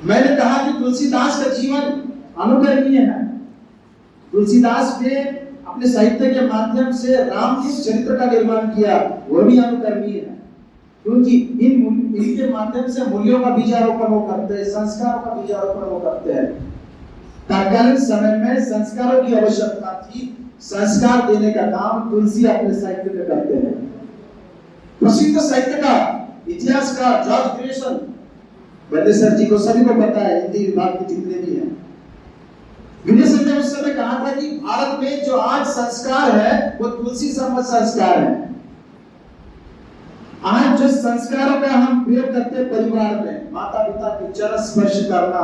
मैंने कहा कि तुलसीदास का जीवन अनुकरणीय है। तुलसीदास ने अपने साहित्य के माध्यम से राम के चरित्र का निर्माण किया, वह भी अनुकरणीय है, क्योंकि इनके माध्यम से मूल्यों का बीजारोपण वो करते हैं, संस्कारों का बीजारोपण वो करते हैं। तत्कालीन समय में संस्कारों की आवश्यकता थी, संस्कार देने का काम तुलसी अपने साहित्य में करते हैं। प्रसिद्ध साहित्य का इतिहास का जॉर्ज ग्रेसन बंदेसर जी को सभी को पता है, हिंदी विभाग के जितने भी हैं। ग्रेसन ने उस समय कहा था कि भारत में जो आज संस्कार है वो तुलसी सम्मत संस्कार है। आज जो संस्कारों का हम प्रयोग करते हैं परिवार में, माता पिता के चरण स्पर्श करना,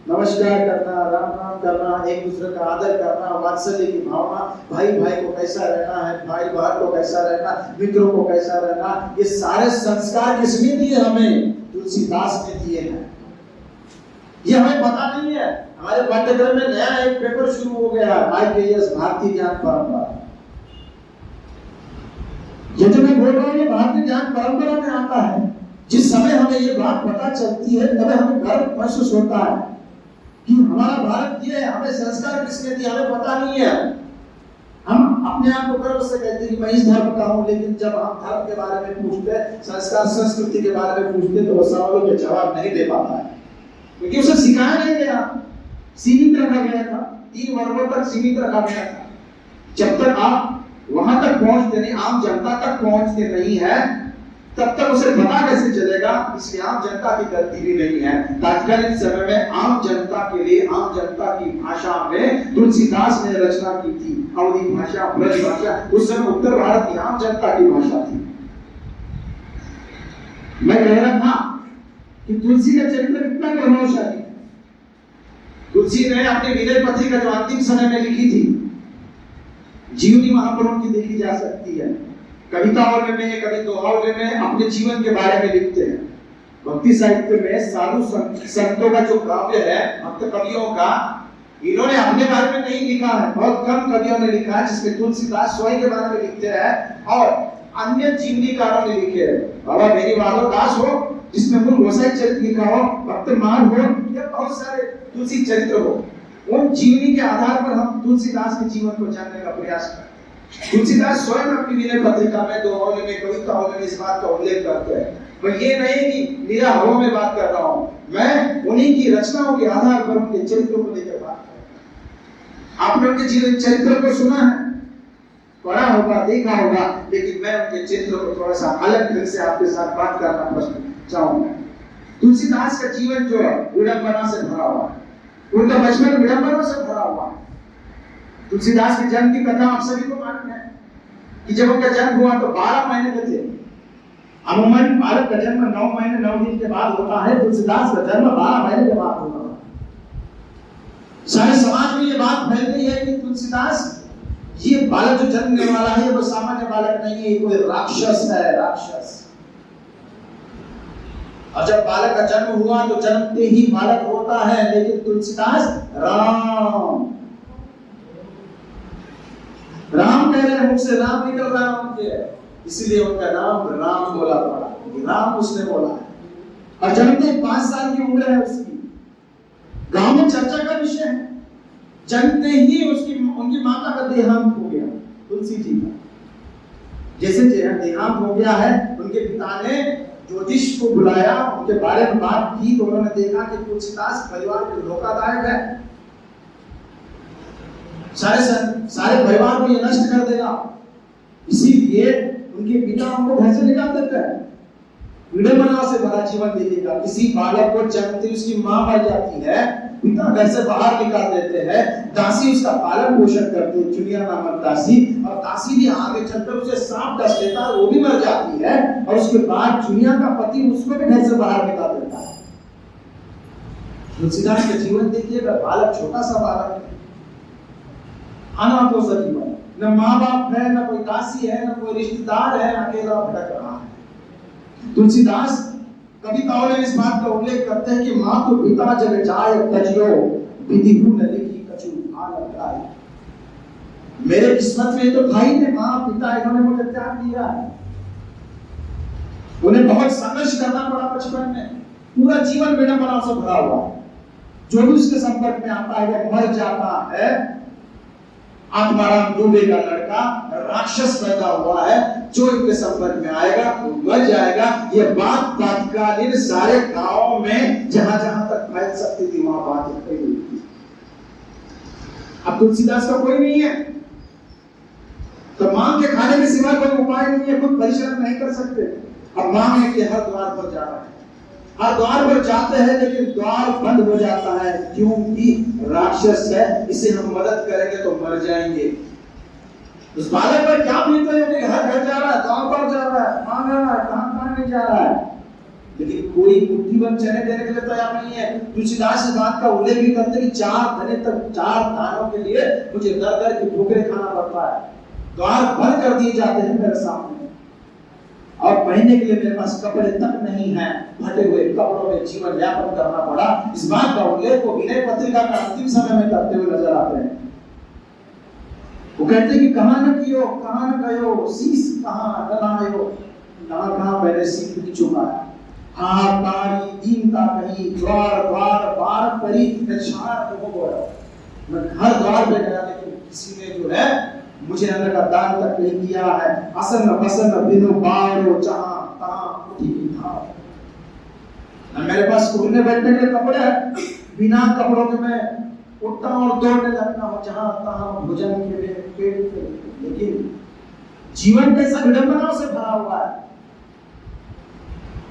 नमस्कार करना, राम राम करना, एक दूसरे का आदर करना, वात्सल्य की भावना, भाई भाई को कैसा रहना है, भाई बहन को कैसा रहना, मित्रों को कैसा रहना, ये सारे संस्कार किसने दिए? हमें तुलसीदास ने दिए हैं। ये हमें पता नहीं है। हमारे पाठ्यक्रम में नया एक पेपर शुरू हो गया है, IKS भारतीय ज्ञान परंपरा। ये जो मैं बोल रहा हूँ ये भारतीय ज्ञान परंपरा में आता है। जिस समय हमें ये बात पता चलती है तब हमें गर्व महसूस होता है कि हमारा भारत ये है, हमें संस्कार किसने दिया हमें पता नहीं है। हम अपने आप को गर्व से कहते हैं कि मैं इस धर्म का हूँ, लेकिन जब हम धर्म के बारे में पूछते हैं, संस्कार संस्कृति के बारे में पूछते हैं, तो वो सवालों के जवाब नहीं दे पाता है, क्योंकि उसे सिखाया नहीं गया, सीमित रखा गया था, 3 वर्गों तक सीमित रखा गया था। जब तक आप वहां तक पहुंचते नहीं, आम जनता तक पहुंचते नहीं है, तब तक उसे पता कैसे चलेगा? इसलिए आम जनता की गलती भी नहीं है। तत्कालीन समय में आम जनता के लिए, आम जनता की भाषा में तुलसीदास ने रचना की थी। अवधी भाषा, ब्रज भाषा, उस समय उत्तर भारत की आम जनता की भाषा थी। मैं कह रहा था कि तुलसी का चरित्र कितना प्रभावशाली है। तुलसी ने अपनी विनय पत्रिका जो अंतिम समय में लिखी थी, जीवनी महापुरुष की देखी जा सकती है। कविताओं में, कभी दोहाओं में अपने जीवन के बारे में लिखते हैं। भक्ति साहित्य में साधु संतों का जो काव्य है, भक्त कवियों का, इन्होंने अपने बारे में नहीं लिखा है। बहुत कम कवियों ने लिखा है, जिसमें तुलसीदास स्वयं के बारे में लिखते हैं और अन्य जीवनीकारों ने लिखे हैं। बाबा मेरी माधव दास हो, जिसमें मूल गोसाई चरित्र लिखा हो, भक्त मान हो, या बहुत सारे तुलसी चरित्र हो, उन जीवनी के आधार पर हम तुलसीदास के जीवन को जानने का प्रयास करें। तुलसीदास स्वयं अपनी विनय पत्रिका में, दोहों में, कविताओं में इस बात का उल्लेख करते हैं। मैं ये नहीं कि मेरा हवा में बात कर रहा हूँ, मैं उन्हीं की रचनाओं के आधार पर उनके चरित्रों को लेकर बात कर रहा हूँ। आपने उनके जीवन चरित्र को सुना है, पढ़ा होगा, देखा होगा, लेकिन मैं उनके चरित्र को थोड़ा सा अलग ढंग से आपके साथ बात करना पसंद चाहूंगा। तुलसीदास का जीवन जो है विडंबना से भरा हुआ है, उनका बचपन विडंबना से भरा हुआ है। तुलसीदास के जन्म की कथा आप सभी को मालूम है कि जब उनका जन्म हुआ तो 12 महीने के थे। अमूमन बालक का जन्म 9 महीने 9 दिन के बाद होता है, तुलसीदास का जन्म 12 महीने के बाद हुआ। सारे समाज में ये बात फैल गई है कि तुलसीदास ये बालक जो जन्मने वाला है वो सामान्य बालक नहीं है, कोई राक्षस है, राक्षस। और जब बालक का जन्म हुआ तो जन्मते ही बालक होता है, लेकिन तुलसीदास राम राम कह रहे हैं, मुख से राम निकल रहा है उनके, इसलिए उनका नाम राम बोला पड़ा, राम उसने बोला है। और जन्मते 5 साल की उम्र है उसकी, गांव में चर्चा का विषय है। जन्मते ही उनकी माता का देहांत हो गया, तुलसी जी का जैसे देहांत हो गया है। उनके पिता ने ज्योतिष को बुलाया, उनके बारे में बात की तो उन्होंने देखा कि तुलसीदास परिवार को धोखादायक है, सारे परिवार को ये नष्ट कर देगा, इसीलिए उनके पिता उनको घर से निकाल देते हैं। विडंबना से भरा जीवन देखेगा। किसी बालक को जन्मते उसकी मां मर जाती है, पिता घर से बाहर निकाल देते हैं, दासी उसका पालन पोषण करती है, चुनिया नामक दासी, और दासी भी आगे चलकर उसे सांप डस लेता है, वो भी मर जाती है, और उसके बाद चुनिया का पति उसको भी घर से बाहर निकाल देता है। तुलसीदास का जीवन देखिएगा, बालक छोटा सा बालक है, अनाथों सा जीवन, न माँ बाप है, न कोई दासी है, न कोई रिश्तेदार है, अकेला भटक रहा है। तुलसीदास कविताओं में इस बात का उल्लेख करते हैं कि माँ तो पिता जग जाय तजियो विधिहु न लिखी कछु भान लगाए। मेरे किस्मत में तो भाई ने, माँ पिता इन्होंने मुझे त्याग दिया है। उन्हें बहुत संघर्ष करना पड़ा बचपन में, पूरा जीवन विडंबनाओं से भरा हुआ है। जो भी उसके संपर्क में आता है वो मर जाता है। आत्माराम दुबे का लड़का राक्षस पैदा हुआ है, जो इनके संपर्क में आएगा वो मर जाएगा। ये बात तात्कालिक सारे गांवों में जहां जहां तक फैल सकती थी वहां बात फैल गई थी। अब तुलसीदास का कोई नहीं है तो मांग के खाने के सिवा कोई उपाय नहीं है, खुद परिश्रम नहीं कर सकते। अब मांग है कि हर द्वार पर जा रहा है, हर द्वार पर जाते हैं लेकिन द्वार बंद हो जाता है क्योंकि राक्षस है, इसे हम मदद करेंगे तो मर जाएंगे। उस बालक पर क्या बीत रही होगी, हर घर जा रहा है, द्वार पर जा रहा है, मांग रहा है, कहां नहीं जा रहा है, लेकिन कोई मुट्ठी भर चने देने के लिए तैयार नहीं है। तुलसीदास इस बात का उल्लेख भी करते कि 4 दानों के लिए मुझे दर दर की ठोकरें खाना पड़ता है, द्वार बंद कर दिए जाते हैं मेरे सामने, और पहनने के लिए मेरे पास कपड़े तक नहीं है, फटे हुए कपड़ों में जीवन यापन करना पड़ा। इस बात का उल्लेख वो विनय पत्रिका का अंतिम समय में करते हुए नजर आते हैं। वो कहते हैं कि कहां न कियो, कहां न गयो, शीश कहां न लायो, कहां मैंने शीश नहीं चुकाया, हाथ तारी दीनता कहीं, द्वार द्वार बार परी निछार को बोला। मैं हर द्वार पे गया लेकिन किसी ने जो है मुझे अन्न का दान तक नहीं किया है। असन बसन बिनु बारो जहां तहां उठी था। न मेरे पास उड़ने बैठने के लिए कपड़े हैं, बिना कपड़ों के मैं उठता हूं और दौड़ने लगता हूं जहां तहां भोजन के लिए पेट के लिए। लेकिन जीवन कैसा विडंबनाओं से भरा हुआ है।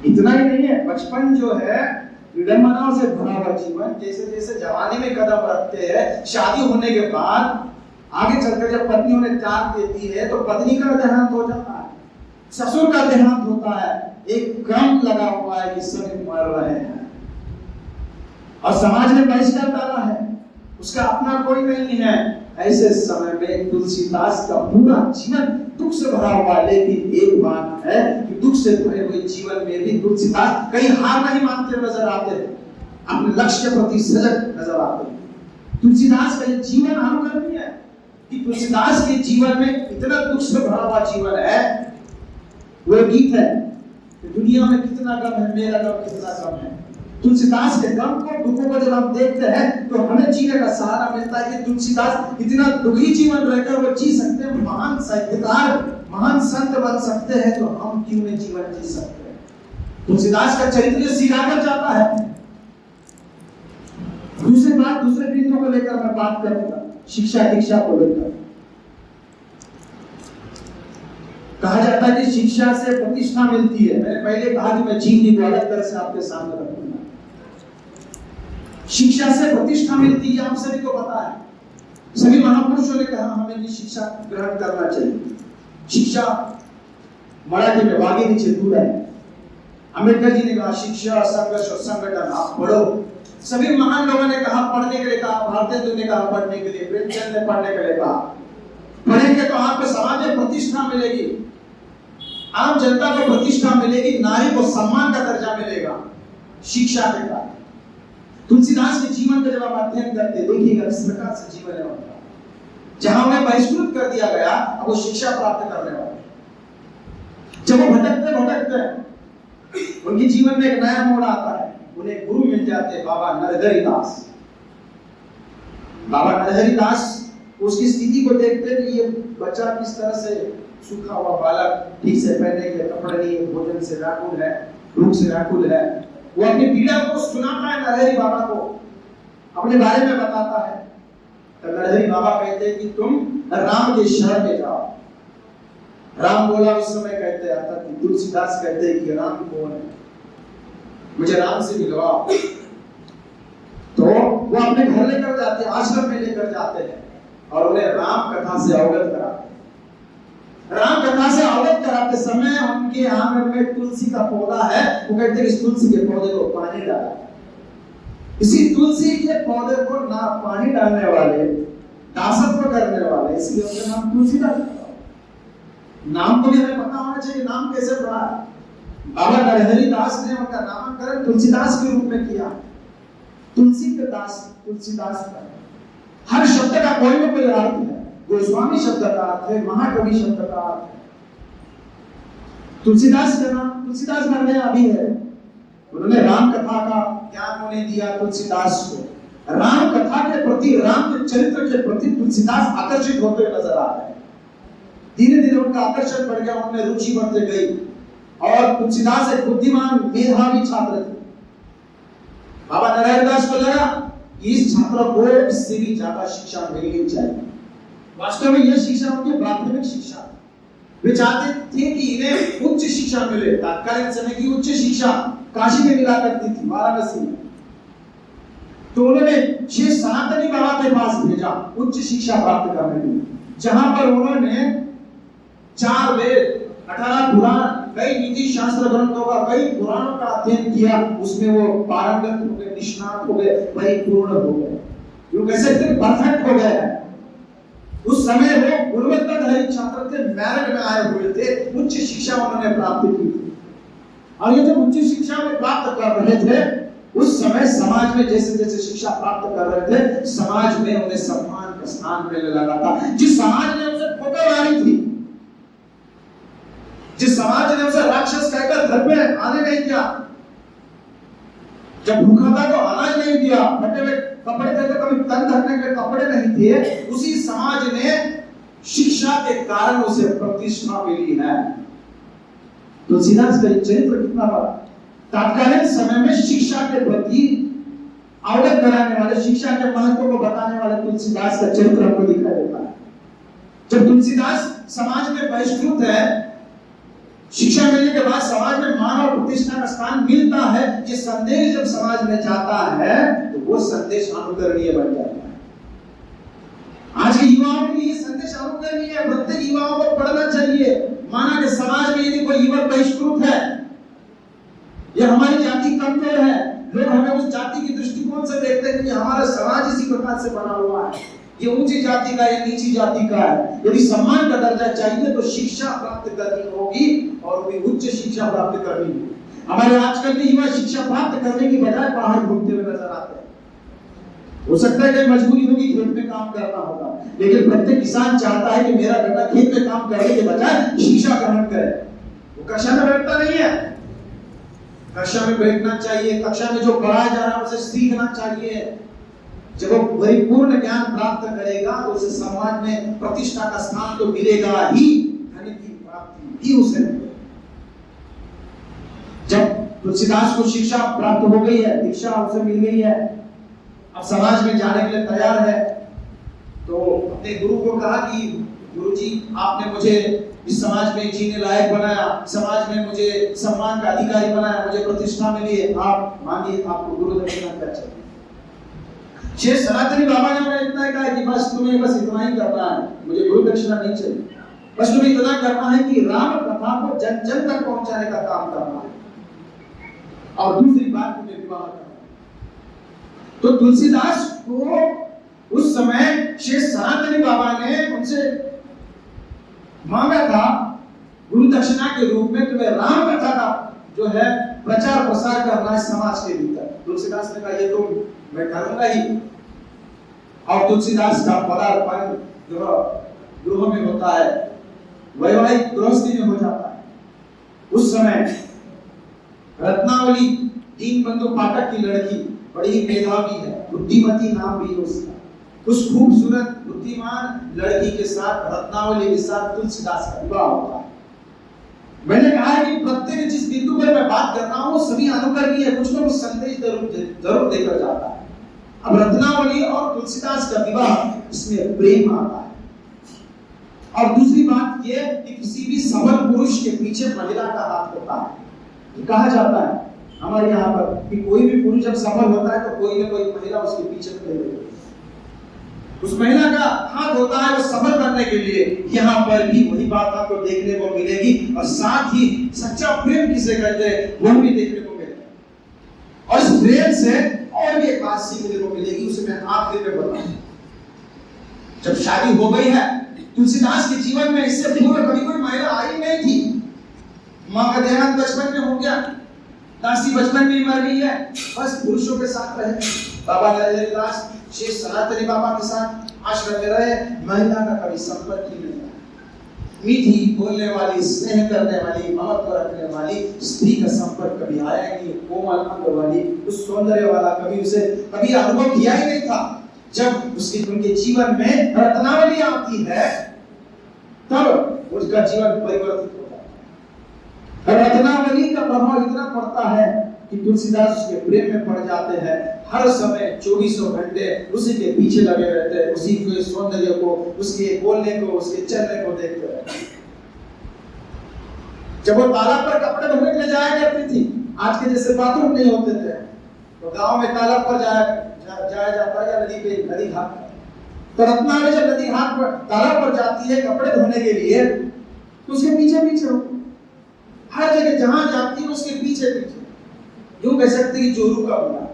इतना ही नहीं है, बचपन जो है विडंबनाओं से भरा हुआ जीवन, जैसे जैसे जवानी में कदम रखते हैं, शादी होने के बाद आगे चलकर जब पत्नी उन्हें त्याग देती है तो पत्नी का देहांत हो जाता है, ससुर का देहांत होता है, एक क्रम लगा हुआ है कि सभी मर रहे हैं और समाज ने बहिष्कार डाला है, उसका अपना कोई नहीं है। ऐसे समय में तुलसीदास का पूरा जीवन दुख से भरा हुआ, लेकिन एक बात है कि दुख से भरे हुए जीवन में भी तुलसीदास कहीं हार नहीं मानते नजर आते हैं, अपने लक्ष्य के प्रति सजग नजर आते हैं। तुलसीदास का ये जीवन अनुकरणीय है कि तुलसीदास के जीवन में इतना दुख से भरा हुआ जीवन है। वो गीत है कि दुनिया में कितना गम है, मेरा गम कितना कम है। तुलसीदास के गम को, दुखों को जब हम देखते हैं तो हमें जीने का सहारा मिलता है कि तुलसीदास इतना दुखी जीवन रहकर वो जी सकते हैं, महान साहित्यकार, महान संत बन सकते हैं, तो हम क्यों नहीं जीवन जी सकते हैं। तुलसीदास का चरित्र सिखाकर जाता है। दूसरी बात, दूसरे बिंदुओं को लेकर मैं बात करूंगा, शिक्षा दीक्षा को लेकर। कहा जाता है कि शिक्षा से प्रतिष्ठा मिलती है। मैंने पहले कहा कि मैं जीवनी को अलग तरह से आपके सामने रखूंगा। शिक्षा से प्रतिष्ठा मिलती है, हम सभी को पता है। सभी महापुरुषों ने कहा हमें ये शिक्षा ग्रहण करना चाहिए। शिक्षा मराठी में वागे नीचे दूर है। अम्बेडकर जी ने कहा शिक्षा, संघर्ष और संगठन, आप पढ़ो। सभी महान लोगों ने कहा पढ़ने के लिए कहा, भारतेंदु ने कहा पढ़ने के लिए, प्रेमचंद ने पढ़ने के लिए कहा। पढ़ेंगे तो आपको समाज में प्रतिष्ठा मिलेगी, आम जनता को प्रतिष्ठा मिलेगी, नारी को सम्मान का दर्जा मिलेगा शिक्षा के कारण। तुलसीदास के जीवन का जब आप अध्ययन करते देखिएगा किस प्रकार से जीवन है उनका। जहां उन्हें बहिष्कृत कर दिया गया, अब वो शिक्षा प्राप्त करने वाले। जब वो भटकते उनके जीवन में एक नया मोड़ आता है, उन्हें गुरु मिल जाते हैं बाबा नरहरि दास। बाबा नरहरि दास उसकी स्थिति को देखते हैं कि ये बच्चा किस तरह से सूखा हुआ बालक, ठीक से पहनने के कपड़े नहीं, भोजन से व्याकुल है, भूख से व्याकुल है। वो अपनी पीड़ा को सुनाता है नरहरि बाबा को, अपने बारे में बताता है। तो नरहरि बाबा कहते हैं कि तुम राम के शरण में जाओ। राम बोला उस समय कहते हैं कि तुलसीदास कहते हैं कि राम कौन है, मुझे राम से मिलवाओ। तो वो अपने घर लेकर जाते हैं, आश्रम में लेकर जाते हैं और उन्हें राम कथा से अवगत कराते हैं। राम कथा से अवगत कराते समय उनके आंगन में तुलसी का पौधा है। वो कहते हैं इस तुलसी के पौधे को पानी डाला। इसी तुलसी के पौधे को ना पानी डालने वाले, दासत्व करने वाले, इसलिए उनका नाम तुलसीदास। नाम को भी हमें पता होना चाहिए नाम कैसे पड़ा। बाबा नरहरि दास ने उनका नामकरण तुलसीदास के रूप में किया। तुलसी के दास, तुलसीदास का हर शब्द का कोई न कोई अर्थ है। गोस्वामी शब्द का अर्थ है, महाकवि शब्द का अर्थ है। तुलसीदास का नाम तुलसीदास मरने अभी है, उन्होंने राम कथा का ज्ञान उन्हें दिया तुलसीदास को। राम कथा के प्रति, राम के चरित्र के प्रति तुलसीदास आकर्षित होते हुए नजर आ रहे हैं। धीरे धीरे उनका आकर्षण बढ़ गया, उनमें रुचि बढ़ते गई और तुलसीदास एक बुद्धिमान मेधावी छात्र थे। बाबा नारायण दास को लगा कि इस छात्र को इससे भी ज्यादा शिक्षा मिलनी चाहिए। वास्तव में यह शिक्षा उनकी प्राथमिक शिक्षा, वे चाहते थे कि इन्हें उच्च शिक्षा मिले। तत्कालीन समय की उच्च शिक्षा काशी में मिला करती थी, वाराणसी में। तो उन्होंने श्री सनातनी बाबा के पास भेजा उच्च शिक्षा प्राप्त करने के लिए, जहां पर उन्होंने 4 वेद, 18 पुराण, कई नीति शास्त्र ग्रंथों का, कई पुराणों का अध्ययन किया। उसमें वो पारंगत हो गए, निष्णात हो गए, परिपूर्ण हो गए, जो कैसे थे, परफेक्ट हो गए। उस समय वो गुणवत्ताधारी छात्र थे, मेरिट में आए हुए थे, उच्च शिक्षा उन्होंने प्राप्त की थी। और ये जब उच्च शिक्षा में प्राप्त कर रहे थे, उस समय समाज में जैसे जैसे शिक्षा प्राप्त कर रहे थे, समाज में उन्हें सम्मान का स्थान मिलने लगा था। जिस समाज ने उसे ठोकर मारी थी, जिस समाज ने उसे राक्षस कहकर घर में आने नहीं दिया, जब भूखा था तो अनाज नहीं दिया, फटे हुए कपड़े थे तो कभी तन ढकने के कपड़े नहीं थे, उसी समाज ने शिक्षा के कारण उसे प्रतिष्ठा मिली है। तुलसीदास का चरित्र कितना बड़ा। तत्कालीन समय में शिक्षा के प्रति अवगत कराने वाले, शिक्षा के महत्व को बताने वाले तुलसीदास का चरित्र हमको दिखाई देता है। जब तुलसीदास समाज में बहिष्कृत है, शिक्षा मिलने के बाद समाज में मान और प्रतिष्ठा का स्थान मिलता है, ये संदेश जब समाज में जाता है तो वो संदेश अनुकरणीय बन जाता है। आज के युवाओं के लिए संदेश अनुकरणीय है, प्रत्येक युवाओं को पढ़ना चाहिए। माना कि समाज में यदि कोई युवक बहिष्कृत है, या हमारी जाति कमजोर है, लोग हमें उस जाति की दृष्टिकोण से देखते हैं कि हमारा समाज इसी प्रकार से बना हुआ है, ये ऊंची जाति का या नीची जाति का है। यदि सम्मान का दर्जा चाहिए तो शिक्षा प्राप्त करनी होगी और भी उच्च शिक्षा प्राप्त करनी होगी। हमारे आजकल के युवा शिक्षा प्राप्त करने की बजाय बाहर घूमते हुए नजर आते हैं। हो सकता है कि मजबूरी होगी, खेत में काम करना होगा, लेकिन प्रत्येक किसान चाहता है कि मेरा बेटा खेत में काम करने के बजाय शिक्षा ग्रहण करे। वो कक्षा में बैठता नहीं है, कक्षा में बैठना चाहिए, कक्षा में जो पढ़ाया जा रहा है उसे सीखना चाहिए। जब वो परिपूर्ण ज्ञान प्राप्त करेगा तो उसे समाज में प्रतिष्ठा का स्थान तो मिलेगा ही, धन की प्राप्ति ही उसे। जब तुलसीदास को शिक्षा प्राप्त हो गई है, दीक्षा उसे मिल गई है, अब समाज में जाने के लिए तैयार है, तो अपने गुरु को कहा कि गुरुजी आपने मुझे इस समाज में जीने लायक बनाया, समाज में मुझे सम्मान का अधिकारी बनाया, मुझे प्रतिष्ठा मिली है, आप मानिए आपको गुरु दक्षिणा क्या चाहिए। श्री सनातनी बाबा ने उन्हें इतना कहा कि बस तुम्हें बस इतना ही करना है, मुझे गुरु दक्षिणा नहीं चाहिए, बस तुम्हें इतना करना है कि राम कथा को जन जन तक पहुंचाने का काम करना है, और दूसरी बात तुम्हें विवाह करना। तो तुलसीदास को उस समय श्री सनातनी बाबा ने उनसे मांगा था गुरु दक्षिणा के रूप में तुम्हें राम कथा का जो है प्रचार प्रसार करना है समाज के भीतर। तुलसीदास ने कहा ये तो मैं करूंगा ही। और तुलसीदास का पदार्पण जो गृह में होता है, वैवाहिक गृहस्थी में हो जाता है। उस समय रत्नावली दीनबंधु पाठक की लड़की बड़ी ही मेधावी है, बुद्धिमती नाम भी है उसका, उस खूबसूरत बुद्धिमान लड़की के साथ, रत्नावली के साथ तुलसीदास का विवाह होता है। मैंने कहा है कि प्रत्येक जिस बिंदु पर मैं बात कर रहा हूं वो सभी अनुकरणीय है, कुछ ना कुछ संदेश जरूर देकर जाता है। अब रत्नावली और तुलसीदास का विवाह, इसमें प्रेम आता है। और दूसरी बात यह कि किसी भी सबल पुरुष के पीछे महिला का हाथ होता है। कहा जाता है हमारे यहाँ पर कि कोई भी पुरुष जब सफल होता है तो कोई ना कोई महिला उसके पीछे खड़ी रहती है, उस महिला का हाथ होता है वो सफल करने के लिए। यहाँ पर भी वही बात आपको देखने को मिलेगी, और साथ ही सच्चा प्रेम किसे कहते हैं वह भी देखने को मिलेगा। और इस प्रेम से और भी एक बात सीखने को मिलेगी, उसे मैं आखिरी में बताऊं। जब शादी हो गई है, तुलसीदास के जीवन में इससे पूर्व कभी कोई महिला आई नहीं थी। माँ का देहांत बचपन में हो गया, दासी बचपन में मर गई है, बस पुरुषों के साथ रहे। बाबा नरेंद्रदास श्री सनातनी बाबा के साथ आश्रम में रहे, महिला का कभी संपर्क ही नहीं रहा। मीठी बोलने वाली, स्नेह करने वाली, ममत्व रखने वाली स्त्री का संपर्क कभी आया ही नहीं। कोमल अंग वाली, उस सौंदर्य वाला कभी उसे कभी अनुभव किया ही नहीं था। जब उनके जीवन में रत्नावली आती है तब उसका जीवन परिवर्तित होता है। रत्नावली का प्रभाव इतना पड़ता है कि तुलसीदास उसके प्रेम में पड़ जाते हैं। हर समय 24 घंटे उसी के पीछे लगे रहते हैं, उसी के सौंदर्य को, उसके बोलने को, उसके चलने को देखते रहते हैं। जब वो तालाब पर कपड़े धोने के लिए जाया करती थी, आज के जैसे बाथरूम नहीं होते थे, तो गांव में तालाब पर जाया जाता है या नदी घाट। तो रत्नावली जब नदी घाट पर तालाब पर जाती है कपड़े धोने के लिए, तो उसके पीछे पीछे हर जगह जहां जाती है उसके पीछे पीछे, यूं कह सकते कि जोरू का बुला।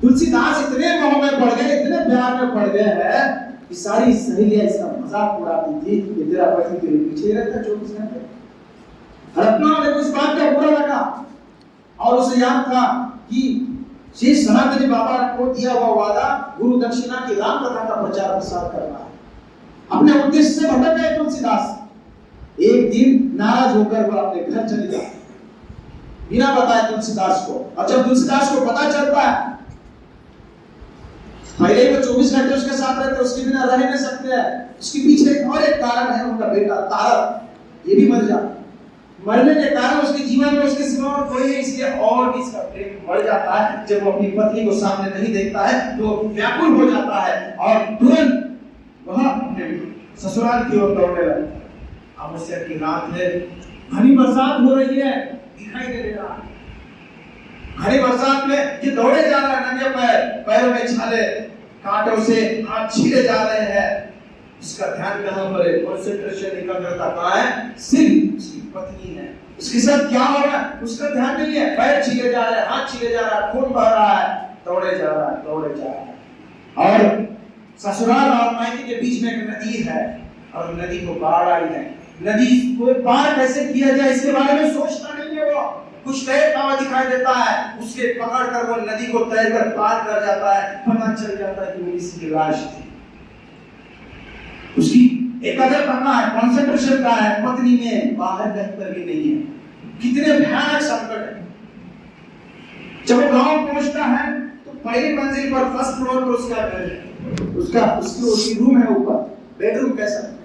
तुलसीदास इतने मोह में पड़ गए, इतने प्यार में पड़ गए हैं कि सारी सहेलियां इसका मजाक उड़ाती थी कि तेरा पति तेरे पीछे रहता 24 घंटे। रत्नावली को इस बात का बुरा लगा और उसे याद था कि श्री सनातनी बाबा को दिया हुआ वादा गुरु दक्षिणा की राम कथा का प्रचार प्रसार करना है। अपने उद्देश्य से भटक गए तुलसीदास। एक दिन नाराज होकर वह अपने घर चले जाते बिना बताए तुलसीदास को। और जब तुलसीदास को पता चलता है, पहले वो 24 घंटे उसके साथ रहते, उसके बिना रह नहीं सकते हैं। उसके पीछे और एक कारण है, उनका बेटा तारक, ये भी मर जाता। मरने के कारण उसके जीवन में उसके सिवा और कोई नहीं, इसलिए और भी इसका प्रेम बढ़ जाता है। जब वो अपनी पत्नी को सामने नहीं देखता है तो व्याकुल हो जाता है और तुरंत वह अपने ससुराल की ओर दौड़ने लगता है। अमावस्या की रात है, घनी बरसात हो रही है, दिखाई दे रहा है। घनी बरसात में ये दौड़े जा रहा है, नंगे पैरों में छाले, कांटों से हाथ छीले जा रहे हैं। इसका ध्यान कहां पर है? कंसंट्रेशन, एकाग्रता कहां है? सिर्फ उसकी पत्नी है। उसके साथ क्या हो रहा है उसका ध्यान नहीं है। पैर छीले जा रहे हैं, हाथ छीले जा रहा है, खून बह रहा है, दौड़े जा रहा है। और ससुराल और मायके के बीच में एक नदी है और नदी को बाढ़ आई है। नदी को पार कैसे किया जाए इसके बारे में सोचता नहीं है। वो कुछ तैरता हुआ दिखाई देता है, उसके पकड़ कर वो नदी को तैरकर पार कर जाता है। पता चल जाता है कि वो किसी की लाश थी। उसकी एकाग्रता करना है, कंसंट्रेशन का है, पत्नी में, बाहर कहीं पर भी नहीं है। कितने भयानक संकट है। जब वो गांव पहुंचता है तो पहली मंजिल पर फर्स्ट फ्लोर पर उसका घर है, उसकी रूम है ऊपर, बेडरूम कह सकते हैं।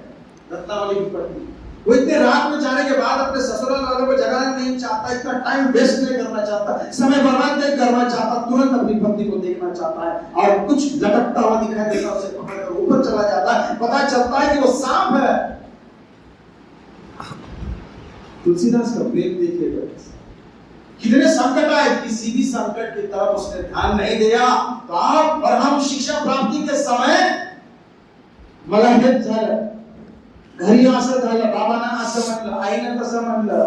रत्नावली की पत्नी वो इतने रात में जाने के बाद अपने ससुराल वालों को जगाना नहीं चाहता, इतना टाइम वेस्ट नहीं करना चाहता, समय बर्बाद नहीं करना चाहता, तुरंत अपनी पत्नी को देखना चाहता है और कुछ लटकता हुआ दिखाई देता है, उसे पकड़कर ऊपर चला जाता है। पता चलता है कि वो सांप है। तुलसीदास का प्रेम देखिएगा, कितने संकट आए, किसी भी संकट की तरफ उसने ध्यान नहीं दिया। तो आप और हम शिक्षा प्राप्ति के समय मलाहित झालं, घरी असं झालं, बाबांना असं म्हणलं, आईने तसं म्हणलं,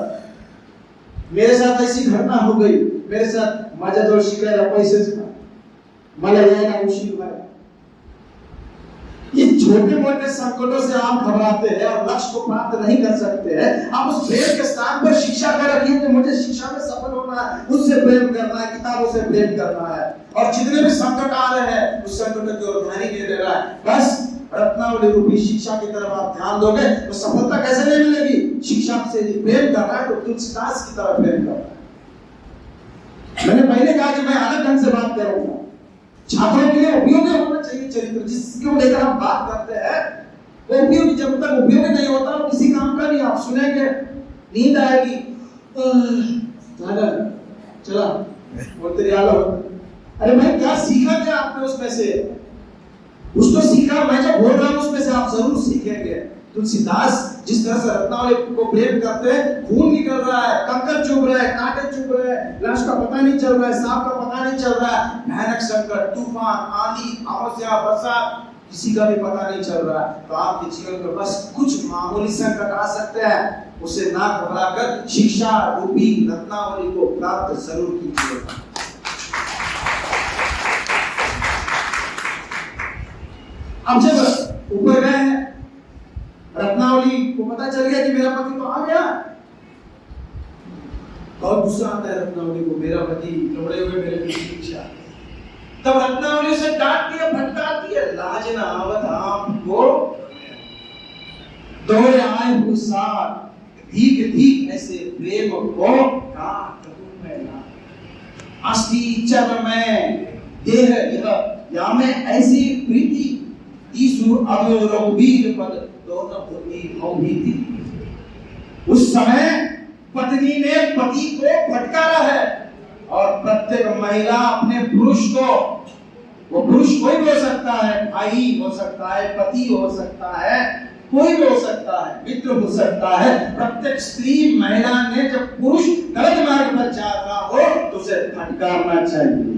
मेरे साथ ऐसी घटना हो गई, मेरे साथ माझ्याजवळ शिकायला पैसेच नाही, मला यायला उशीर झाला। ये छोटे मोटे संकटों से आप घबराते हैं और लक्ष्य को प्राप्त नहीं कर सकते हैं। आप उस प्रेम के स्थान पर शिक्षा कर रखिए कि मुझे शिक्षा में सफल होना है, उससे प्रेम करना है, किताबों से प्रेम करना है। और जितने भी संकट आ रहे हैं उस संकट की ओर ध्यान नहीं दे रहा है। बस रत्नावली रूपी शिक्षा की तरफ आप ध्यान दोगे तो सफलता कैसे नहीं मिलेगी? शिक्षा से प्रेम कर रहा है तो तुलसीदास की तरफ प्रेम कर रहा है। मैंने पहले कहा कि मैं अलग ढंग से बात करूंगा, छात्रों के लिए उपयोगी होना चाहिए चरित्र। जिसको लेकर हम बात करते हैं वो उपयोगी, जब तक उपयोगी नहीं होता वो किसी काम का नहीं। आप सुनेंगे नींद आएगी, चला बोलते अरे भाई क्या सीखा क्या आपने उसमें से? कुछ तो सीखा, मैं जो बोल रहा हूं उसमें से आप जरूर सीखेंगे। तुलसीदास जिस तरह से रत्नावली को प्रेम करते हैं, खून निकल रहा है, कंकर चुभ रहा है, कांटे चुभ रहे हैं, लाश का पता नहीं चल रहा है, सांप का पता नहीं चल रहा है, भयानक संकट, तूफान, आंधी, अमावस्या, बरसात, किसी का भी पता नहीं चल रहा है। तो आपके जीवन में बस कुछ मामूली संकट आ सकते हैं, उसे ना घबराकर शिक्षा रूपी रत्नावली को प्राप्त जरूर कीजिएगा। अब जब ऊपर गए हैं, रत्नावली को पता चल गया कि मेरा पति तो आ गया, बहुत गुस्सा आता है रत्नावली को, मेरा पति दौड़े हुए मेरे पीछे। तब रत्नावली उसे डांटती है, भटकाती है, लाज ना आवत आपको, दौड़े आए आए हुए साथ धीक धीक ऐसे प्रेम को का कहूं मैं ना। अस्थि चर में देह यह या में ऐसी प्रीति ईसु अवो रघुवीर पद दोनों भूमि भौभी थी। उस समय पत्नी ने पति को फटकारा है और प्रत्येक महिला अपने पुरुष को, वो पुरुष कोई भी हो सकता है, भाई हो सकता है, पति हो सकता है, कोई भी हो सकता है, मित्र हो सकता है, प्रत्येक स्त्री महिला ने जब पुरुष गलत मार्ग पर जा रहा हो तो उसे फटकारना चाहिए।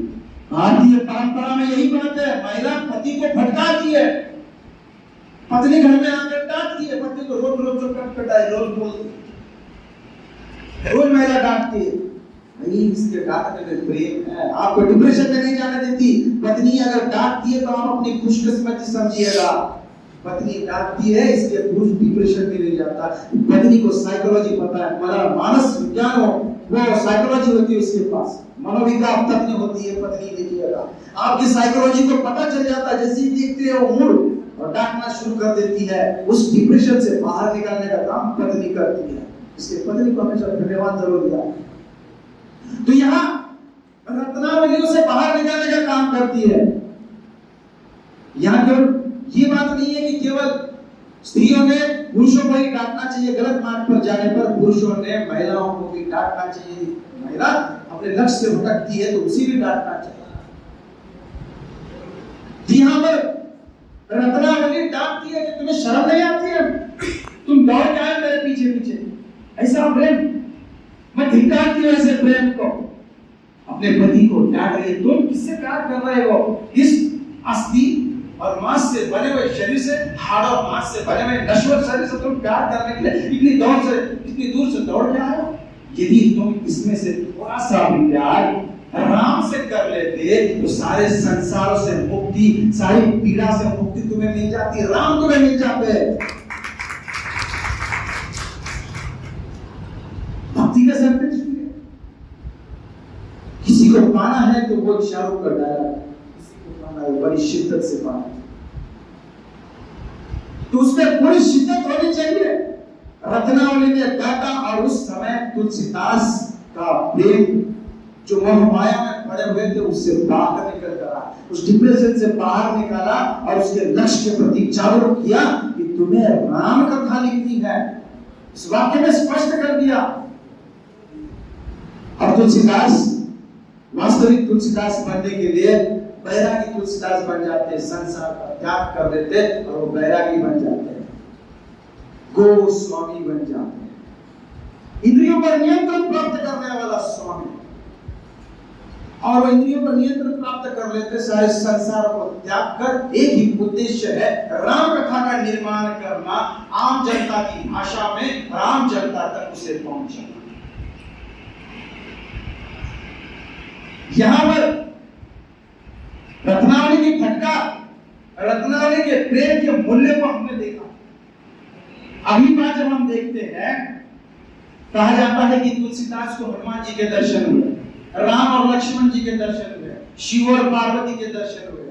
भारतीय परंपरा में यही बात है, महिला पति को फटकारती है, पत्नी घर में आकर डांटती है, पति को रोज रोज कटकटाई रोज बोलती, रोज महिला डांटती है। नहीं, इसके डांटने में प्रेम है, आपको डिप्रेशन में नहीं जाने देती। पत्नी अगर डांटती है तो आप अपनी खुशकिस्मती समझिएगा। पत्नी डांटती है इसलिए पुरुष डिप्रेशन में नहीं जाता। पत्नी को साइकोलॉजी पता है, मतलब मानस विज्ञान हो, वो साइकोलॉजी होती है उसके पास, मनोविज्ञान तज्ञ होती है पत्नी। देखिएगा आपकी साइकोलॉजी को पता चल जाता है, जैसे ही देखते हो मूड और डांटना शुरू कर देती है। उस डिप्रेशन से बाहर निकालने का काम पत्नी करती है, इसलिए पत्नी को हमेशा धन्यवाद जरूर दिया। तो यहाँ रत्नावलियों से बाहर निकालने का काम करती है। यहाँ केवल ये बात नहीं है कि केवल स्त्रियों ने पुरुषों को ही डांटना चाहिए गलत मार्ग पर जाने पर, पुरुषों ने महिलाओं को भी डांटना चाहिए। महिला अपने लक्ष्य से भटकती है तो उसी भी डांटना चाहिए। यहाँ पर रत्नावली डांटती है कि तुम्हें शर्म नहीं आती है, तुम दौड़ के आए मेरे पीछे पीछे, ऐसा प्रेम, मैं धिक्कारती हूं ऐसे प्रेम को। अपने पति को डांट रही है, तुम किससे प्यार कर रहे हो? इस अस्थि और मांस से बने हुए शरीर से, हाड़ और मांस से बने हुए नश्वर शरीर से तुम प्यार करने के लिए इतनी दूर से दौड़ के आए हो? यदि तुम इसमें से थोड़ा सा भी प्यार आराम से कर लेते तो सारे संसारों से मुक्ति, सारी पीड़ा से मुक्ति तुम्हें मिल जाती, राम तुम्हें मिल जाते। भक्ति का संदेश किसी को पाना है तो वो इशारों कर डाला, किसी को पाना है बड़ी शिद्दत से पाना, तो उसमें पूरी शिद्दत होनी चाहिए। रत्नावली ने डांटा और उस समय तुलसीदास का प्रेम जो मोह माया में पड़े हुए थे उससे बाहर निकल कर, उस डिप्रेशन से बाहर निकाला और उसके लक्ष्य के प्रति जागरूक किया कि तुम्हें राम कथा लिखनी है। इस वाक्य में स्पष्ट कर दिया। और तुलसीदास वास्तविक तुलसीदास बनने के लिए बैरागी तुलसीदास बन जाते, संसार का त्याग कर देते और वो बैरागी बन जाते, गोस्वामी बन जाते, इंद्रियों पर नियंत्रण प्राप्त करने वाला स्वामी। और वो इंद्रियों पर नियंत्रण प्राप्त कर लेते, सारे संसार को त्याग कर एक ही उद्देश्य है, राम कथा का निर्माण करना, आम जनता की भाषा में राम जनता तक उसे पहुंचाना। यहां पर रत्नावली की फटका, रत्नावली के प्रेम के मूल्य को हमने देखा। अगली बात जब हम देखते हैं, कहा जाता है कि तुलसीदास को हनुमान जी के दर्शन हुए, राम और लक्ष्मण जी के दर्शन हुए, शिव और पार्वती के दर्शन हुए।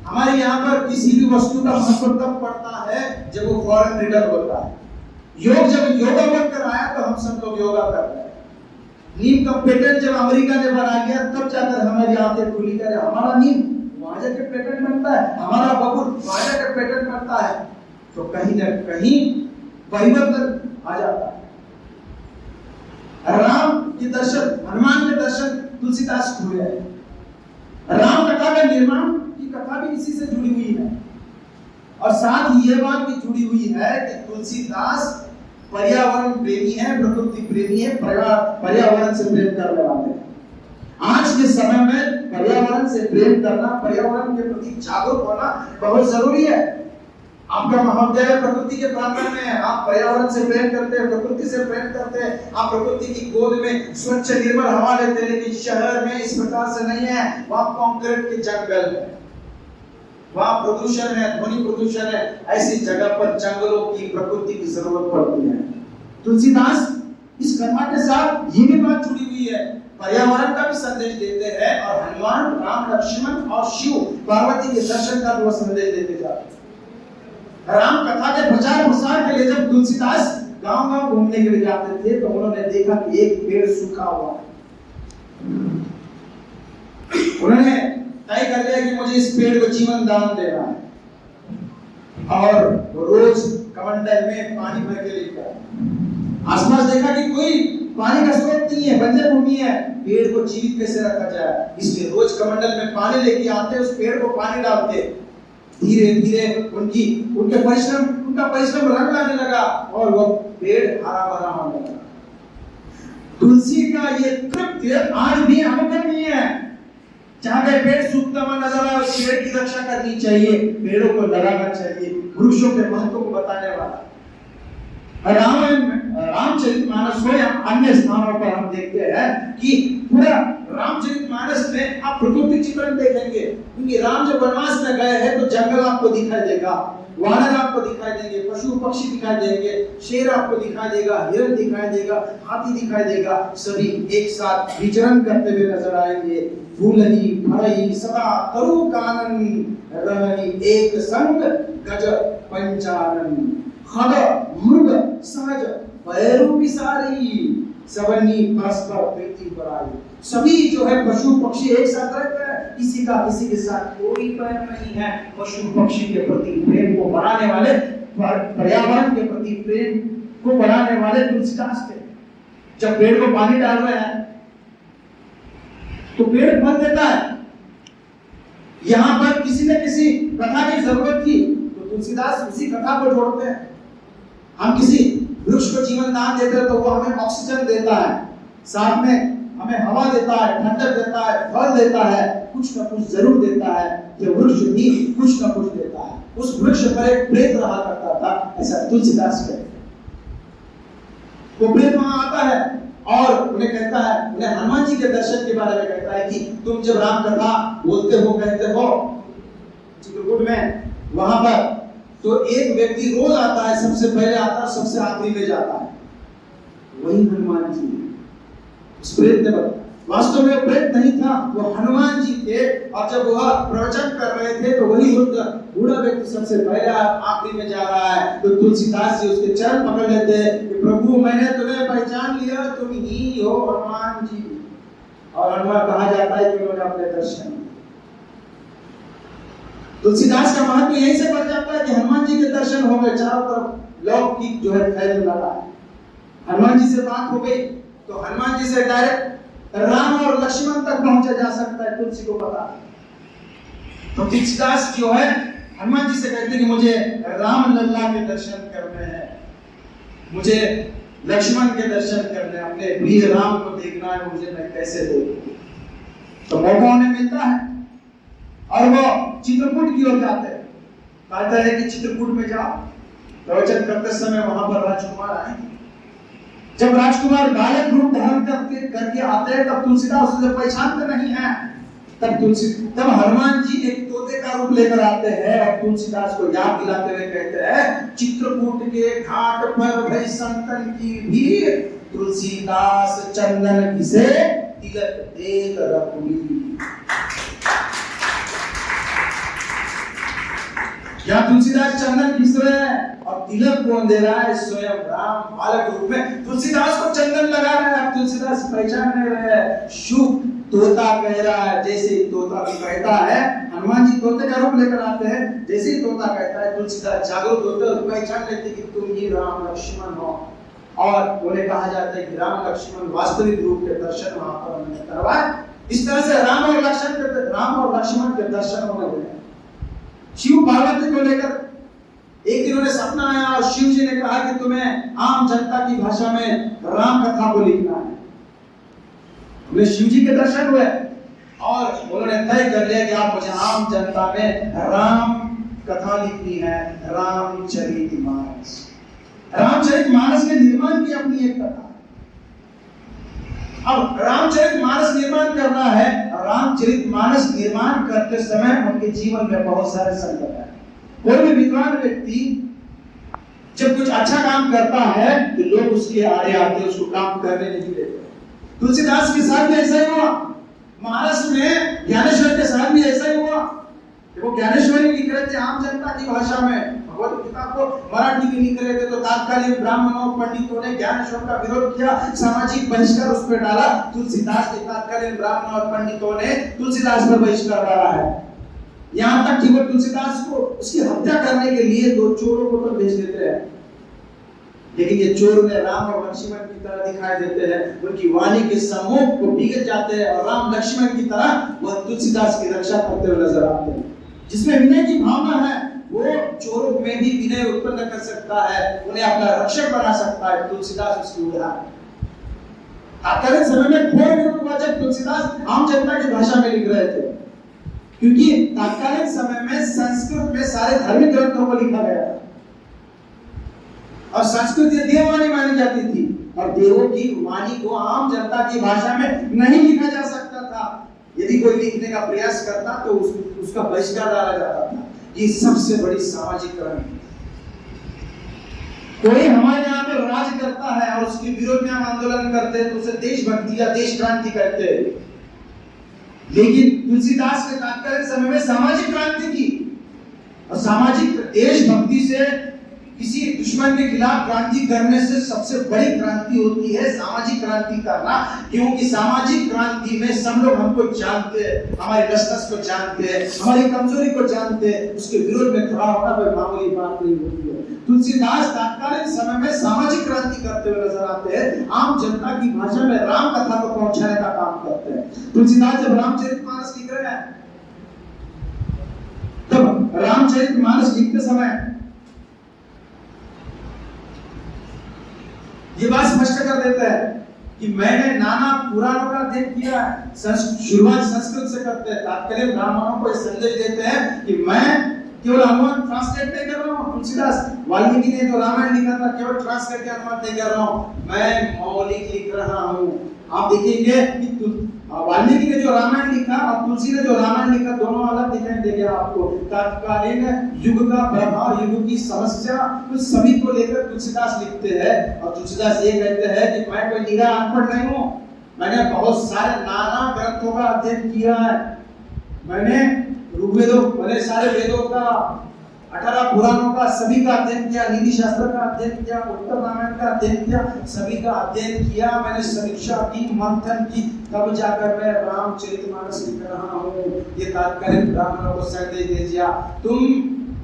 हमारे यहाँ पर किसी भी वस्तु का महत्व तब पड़ता है जब वो फॉरेन रिटर्न होता है। योग जब योगा बनकर आया तो हम सब लोग योगा कर रहे हैं। नीम का पेटेंट जब अमेरिका ने बना लिया तब जाकर हमारी आंखें खुली करे, हमारा नीम वहां जाकर पेटेंट बनता है, हमारा बबूल वहां जाकर पेटेंट बनता है, तो कहीं न कहीं परिवर्तन आ जाता है। राम के दर्शन, हनुमान के दर्शन तुलसीदास को हुए हैं। राम कथा का निर्माण की कथा भी इसी से जुड़ी हुई है। और साथ ही यह बात भी जुड़ी हुई है कि तुलसीदास पर्यावरण प्रेमी है, प्रकृति प्रेमी है, पर्यावरण से प्रेम करने वाले हैं। आज के समय में पर्यावरण से प्रेम करना, पर्यावरण के प्रति जागरूक होना बहुत जरूरी है। आपका महाविद्यालय प्रकृति के प्रांगण में है, आप पर्यावरण से प्रेम करते हैं, प्रकृति से प्रेम करते हैं, आप प्रकृति की गोद में स्वच्छ निर्मल हवा लेते हैं। लेकिन शहर में इस प्रकार से नहीं है, वहां कंक्रीट के जंगल है, वहां प्रदूषण है, ध्वनि प्रदूषण है। ऐसी जगह पर जंगलों की, प्रकृति की जरूरत पड़ती है। तुलसीदास इस कथा के साथ ये भी बात जुड़ी हुई है, पर्यावरण का भी संदेश देते हैं और हनुमान, राम, लक्ष्मण और शिव, पार्वती के दर्शन का भी वो संदेश देते जाते हैं। राम कथा के प्रचार प्रसार के लिए जब तुलसीदास गांव-गांव घूमने के लिए जाते थे तो उन्होंने देखा कि एक पेड़ सूखा हुआ है। उन्होंने तय कर लिया कि मुझे इस पेड़ को जीवन दान देना है और रोज कमंडल में पानी भर के लेकर आए। आसपास देखा कि कोई पानी का स्रोत नहीं है, बंजर भूमि है, पेड़ को जीवित कैसे रखा जाए, इसलिए रोज कमंडल में पानी लेके आते, उस पेड़ को पानी डालते। धीरे धीरे उनका परिश्रम रंग लाने लगा और वो पेड़ हरा भरा होने लगा। तुलसी का ये कृत्य आज भी अनुकरणीय है। जहां पे पेड़ सूखता हुआ नजर आए उस पेड़ की रक्षा करनी चाहिए, पेड़ों को लगाना चाहिए, वृक्षों के महत्व को बताने वाला। रामचरितमानस हो या अन्य स्थानों पर हम देखते हैं कि पूरा रामचरितमानस में आप प्रकृति चित्रण देखेंगे, क्योंकि राम जब वनवास में गए हैं तो जंगल आपको दिखाई देगा, वानर आपको दिखाई देंगे, पशु पक्षी दिखाई देंगे, शेर आपको दिखाई देगा, हिरण दिखाई देगा, हाथी दिखाई देगा, सभी एक साथ विचरण करते हुए नजर आएंगे। फूलही फलही सदा तरु कानन रहनी एक संग गज पंचानन खग मृग सहज पैरु विसारी सबनी परस्पर प्रीति बराई। सभी जो है पशु पक्षी एक साथ रहते हैं, किसी का किसी के साथ कोई बैर नहीं है। पशु पक्षी के प्रति प्रेम को बढ़ाने वाले, पर्यावरण के प्रति प्रेम को बढ़ाने वाले तुलसीदास थे। जब पेड़ को पानी डाल रहे हैं तो पेड़ फल देता है। यहां पर किसी न किसी कथा की जरूरत थी तो तुलसीदास उसी कथा को जोड़ते हैं। हम किसी वृक्ष को जीवन दान देते हैं तो वो हमें ऑक्सीजन देता है, साथ में हमें हवा देता है, ठंडक देता है, फल देता है, कुछ न कुछ जरूर देता है। जो वृक्ष भी कुछ न कुछ देता है। उस वृक्ष पर एक प्रेत रहा करता था, ऐसा तुलसीदास कहते हैं। वो प्रेत वहां आता है और उन्हें कहता है, उन्हें हनुमान जी के दर्शन के बारे में कहता है कि तुम जब राम कथा बोलते हो, कहते हो चित्रकूट में, वहां पर तो एक व्यक्ति रोज आता है, सबसे पहले आता है, सबसे आखिरी में जाता है, वही हनुमान जी। उस प्रेत ने बताया, वास्तव में प्रेत नहीं था, वो हनुमान जी थे। और जब वह प्रवचन कर रहे थे तो वही बूढ़ा व्यक्ति सबसे पहले आखिरी में जा रहा है। तो तुलसीदास जी उसके चरण पकड़ लेते हैं कि प्रभु मैंने तुम्हें पहचान लिया, तुम ही हो हनुमान जी। और हनुमान कहा जाता है कि उन्होंने अपने दर्शन। तुलसीदास का महत्व यहीं से बढ़ जाता है कि हनुमान जी के दर्शन हो गए, चारों तरफ लौकिक जो है फैलने लगा है। हनुमान जी से बात हो गई तो हनुमान जी से डायरेक्ट राम और लक्ष्मण तक पहुंचा जा सकता है, तुलसी को पता। तो तुलसीदास जो है हनुमान जी से कहते हैं कि मुझे राम लल्ला के दर्शन करने हैं, मुझे लक्ष्मण के दर्शन करने हैं, अपने प्रिय राम को देखना है, मुझे मैं कैसे देखूं। तो मौका उन्हें मिलता है और वो चित्रकूट की ओर जाते हैं। कहता है कि चित्रकूट में जाओ, प्रवचन करते समय वहां पर राजकुमार आएंगे। जब राजकुमार बालक रूप धारण करके आते हैं तब तुलसीदास उसे पहचानते नहीं है। तब हनुमान जी एक तोते का रूप लेकर आते हैं और तुलसीदास को याद दिलाते हुए कहते हैं, चित्रकूट के घाट पर भई संतन की भीड़, तुलसीदास चंदन घिसे तिलक देख रघुवीर। यहाँ तुलसीदास चंदन घिस रहे हैं और तिलक कौन दे रहा है? स्वयं राम बालक रूप में तुलसीदास को चंदन लगा रहे हैं। तुलसीदास पहचान नहीं रहे। शुभ तोता कह रहा है, जैसे तोता भी कहता है, हनुमान जी तोते का रूप लेकर आते हैं, जैसे ही तोता कहता है तुलसीदास जागरूक होते हैं, पहचान लेते कि तुम ही राम लक्ष्मण हो। और उन्हें कहा जाता है कि राम लक्ष्मण वास्तविक रूप के दर्शन वहां पर उन्होंने करवाए। इस तरह से राम और लक्ष्मण के दर्शन होने लगे। शिव पार्वती को लेकर एक दिन उन्हें सपना आया और शिव जी ने कहा कि तुम्हें आम जनता की भाषा में राम कथा को लिखना है। उन्हें शिव जी के दर्शन हुए और उन्होंने तय कर लिया कि आप मुझे आम जनता में राम कथा लिखनी है, रामचरितमानस। रामचरितमानस के निर्माण की अपनी एक कथा। अब रामचरितमानस निर्माण करना है। रामचरितमानस निर्माण करते समय उनके जीवन में बहुत सारे संकट हैं। कोई भी विद्वान व्यक्ति जब कुछ अच्छा काम करता है तो लोग उसके आड़े आते, उसको काम करने नहीं देते। तुलसीदास के साथ भी ऐसा ही हुआ, महाराष्ट्र में ज्ञानेश्वर के साथ भी ऐसा ही हुआ। देखो ज्ञानेश्वरी लिख रहे थे आम जनता की भाषा में, भगवत गीता को मराठी में लिख रहे थे, तो तात्कालिक ब्राह्मणों पंडितों ने ज्ञानेश्वर का विरोध किया, सामाजिक बहिष्कार उस पर डाला। तुलसीदास के तात्कालिक ब्राह्मण और पंडितों ने तुलसीदास पर बहिष्कार डाला है। यहाँ तक कि वो तुलसीदास को उसकी हत्या करने के लिए दो चोरों को तो भेज देते हैं, लेकिन ये चोर ने राम और लक्ष्मण की तरह दिखाई देते हैं, उनकी वाणी के सम्मुख को बिगड़ जाते हैं और राम लक्ष्मण की तरह वह तुलसीदास की रक्षा करते हुए नजर आते हैं। जिसमें विनय की भावना है वो चोरों में भी विनय उत्पन्न कर सकता है, उन्हें अपना रक्षक बना सकता है। तुलसीदास उसकी उदाहरण। तात्कालिक समय में घोर विरोध हुआ जब तुलसीदास आम जनता की भाषा में लिख रहे थे, क्योंकि तात्कालिक समय में संस्कृत में सारे धार्मिक ग्रंथों को लिखा गया था और संस्कृत देववाणी मानी जाती थी, और देवों की वाणी को आम जनता की भाषा में नहीं लिखा जा सकता था। यदि कोई लिखने का प्रयास करता तो उसका बहिष्कार डाला जाता था। ये सबसे बड़ी सामाजिक क्रांति। कोई हमारे यहाँ पर राज करता है और उसके विरोध में हम आंदोलन करते हैं तो उसे देशभक्ति या देश क्रांति कहते हैं, लेकिन तुलसीदास ने तात्कालिक समय में सामाजिक क्रांति की, और सामाजिक देशभक्ति से किसी दुश्मन के खिलाफ क्रांति करने से सबसे बड़ी क्रांति होती है सामाजिक क्रांति करना, क्योंकि सामाजिक क्रांति में सब लोग हमको जानते हैं, हमारे नस्ल को जानते हैं, हमारी कमजोरी को जानते हैं, उसके विरोध में खड़ा होना कोई मामूली बात नहीं होती है। तुलसीदास तात्कालिक समय में सामाजिक क्रांति करते हुए नजर आते हैं, आम जनता की भाषा में राम कथा को पहुंचाने का काम करते हैं। तुलसीदास जब रामचरितमानस लिख रहे हैं, तब रामचरितमानस लिखते समय ये बात स्पष्ट कर देता है कि मैंने नाना पुराणों का अध्ययन किया है। शुरुआत संस्कृत से करते हैं। तात्कालिक ब्राह्मणों को संदेश देते हैं कि मैं केवल अनुवाद ट्रांसलेट नहीं कर रहा हूँ। तुलसीदास वाल्मीकि ने जो रामायण लिखा था केवल ट्रांसलेट के अनुवाद नहीं कर रहा हूँ, मैं मौलिक लिख रहा हूँ। आप देखेंगे कि वाल्मीकि ने जो रामायण लिखा और तुलसी ने जो रामायण लिखा दोनों अलग दिखाई देंगे आपको। तत्कालीन युग का प्रभाव, युग की समस्या, उस सभी को लेकर तुलसीदास लिखते हैं। और तुलसीदास ये कहते हैं कि मैं कोई निरा अनपढ़ नहीं हूँ, मैंने बहुत सारे नाना ग्रंथों का अध्ययन किया है। मैंने ऋग्वेदों बड़े सारे वेदों का, 18 पुराणों का सभी का अध्ययन किया, नीति शास्त्र का अध्ययन किया, उत्तर रामायण का अध्ययन किया, सभी का अध्ययन किया, मैंने समीक्षा की, मंथन की, तब जाकर मैं रामचरितमानस लिख रहा हूँ। ये तात्कालिक ब्राह्मणों को संदेश दे दिया, तुम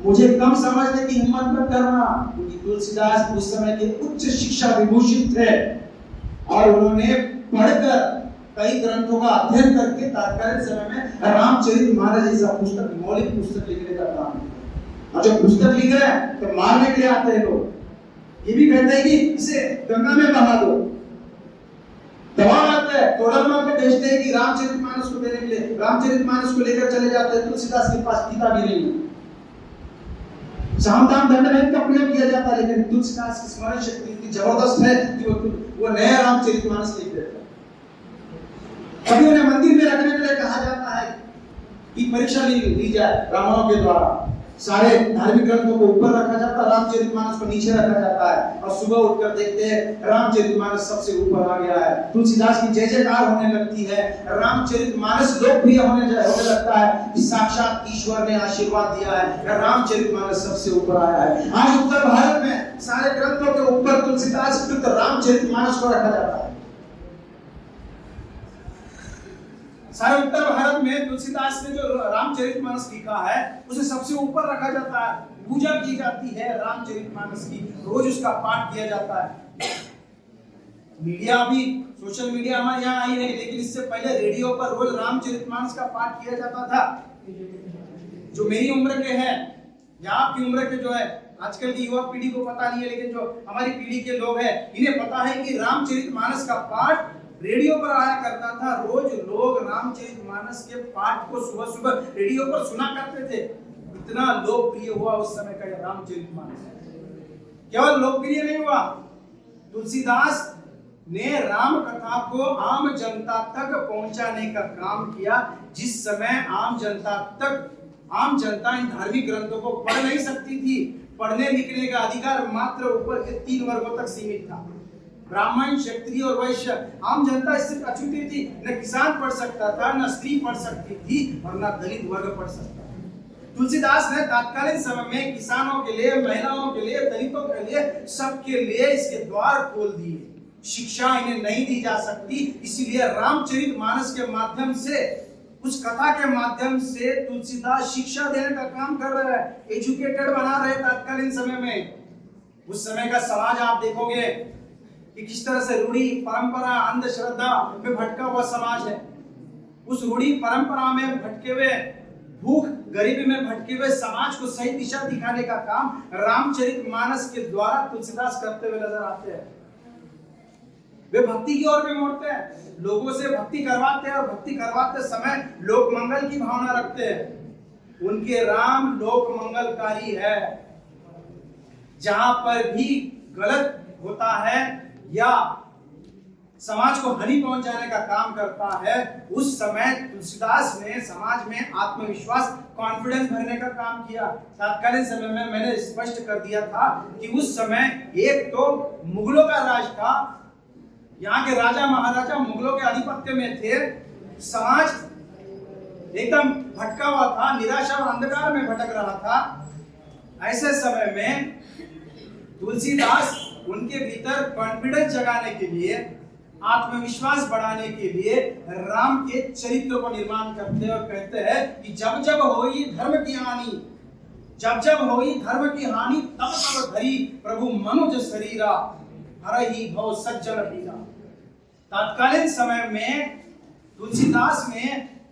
मुझे कम समझने की हिम्मत मत करना, क्योंकि तुलसीदास उस समय के उच्च शिक्षा विभूषित थे और उन्होंने पढ़कर कई ग्रंथों का अध्ययन करके तात्कालिक समय में रामचरितमानस जैसा पुस्तक, मौलिक पुस्तक लिखने का काम किया। और जो पुस्तक लिख रहे हैं तो मारने के लिए आते हैं लोग, ये भी कहते हैं कि इसे गंगा में बहा दो, दबाव आता है, तोड़रमा को भेजते हैं कि रामचरितमानस को देने के लिए, रामचरितमानस को लेकर चले जाते हैं। तुलसीदास के पास गीता भी नहीं है, सामदान दंडभेद का प्रयोग किया जाता है, लेकिन तुलसीदास की स्मरण शक्ति इतनी जबरदस्त है कि वो नया रामचरितमानस लिख देते हैं। कभी उन्हें मंदिर में रखने के लिए कहा जाता है कि परीक्षा ली जाए ब्राह्मणों के द्वारा, सारे धार्मिक ग्रंथों को ऊपर रखा जाता है, रामचरितमानस को नीचे रखा जाता है, और सुबह उठकर देखते हैं रामचरितमानस सबसे ऊपर आ गया है। तुलसीदास की जय जयकार होने लगती है, रामचरितमानस लोकप्रिय होने लगता है कि साक्षात ईश्वर ने आशीर्वाद दिया है, रामचरितमानस सबसे ऊपर आया है। आज उत्तर भारत में सारे ग्रंथों के ऊपर तुलसीदास कृत रामचरितमानस को रखा जाता है। सारे उत्तर भारत में तुलसीदास ने जो रामचरितमानस लिखा है उसे सबसे ऊपर रखा जाता है, पूजा की जाती है रामचरितमानस की, रोज उसका पाठ किया जाता है। मीडिया भी, सोशल मीडिया हमारे यहाँ आई है, लेकिन इससे पहले रेडियो पर रोज रामचरितमानस का पाठ किया जाता था। जो मेरी उम्र के हैं या आपकी उम्र के जो है, आजकल की युवा पीढ़ी को पता नहीं है, लेकिन जो हमारी पीढ़ी के लोग हैं इन्हें पता है कि रामचरितमानस का पाठ रेडियो पर आया करता था। रोज लोग रामचरितमानस के पाठ को सुबह सुबह रेडियो पर सुना करते थे। इतना लोकप्रिय हुआ उस समय का यह रामचरितमानस। केवल लोकप्रिय नहीं हुआ, तुलसीदास ने राम कथा को आम जनता तक पहुंचाने का काम किया। जिस समय आम जनता इन धार्मिक ग्रंथों को पढ़ नहीं सकती थी, पढ़ने लिखने का अधिकार मात्र ऊपर के 3 वर्गों तक सीमित था, ब्राह्मण, क्षत्रिय और वैश्य। आम जनता इससे अछूती थी, न किसान पढ़ सकता था, न स्त्री पढ़ सकती थी और न दलित वर्ग पढ़ सकता था। तुलसीदास ने तत्कालीन समय में किसानों के लिए, महिलाओं के लिए, दलितों के लिए, सबके लिए इसके द्वार खोल दिए। शिक्षा इन्हें नहीं दी जा सकती, इसीलिए रामचरितमानस के माध्यम से, उस कथा के माध्यम से तुलसीदास शिक्षा देने का काम कर रहे हैं, एजुकेटेड बना रहे तत्कालीन समय में। उस समय का समाज आप देखोगे कि किस तरह से रूढ़ी परंपरा अंधश्रद्धा में भटका हुआ समाज है। उस रूढ़ी परंपरा में भटके हुए, भूख गरीबी में भटके हुए समाज को सही दिशा दिखाने का काम रामचरितमानस के द्वारा तुलसीदास करते हुए नजर आते हैं। वे भक्ति की ओर भी मोड़ते हैं, लोगों से भक्ति करवाते हैं और भक्ति करवाते समय लोक मंगल की भावना रखते हैं। उनके राम लोक मंगलकारी है। जहां पर भी गलत होता है या समाज को हानि पहुंचाने का काम करता है, उस समय तुलसीदास ने समाज में आत्मविश्वास, कॉन्फिडेंस भरने का काम किया। तत्कालीन समय में मैंने स्पष्ट कर दिया था कि उस समय एक तो मुगलों का राज था, यहाँ के राजा महाराजा मुगलों के आधिपत्य में थे, समाज एकदम भटका हुआ था, निराशा और अंधकार में भटक रहा था। ऐसे समय में तुलसीदास उनके भीतर कॉन्फिडेंस जगाने के लिए, आत्मविश्वास बढ़ाने के लिए राम के चरित्र को निर्माण करते हैं और कहते हैं कि जब जब होई धर्म की हानि, जब जब होई धर्म की हानि, तब तब धरी प्रभु मनुज शरीरा, हरहि भव सज्जन पीरा। तत्कालीन समय में तुलसीदास ने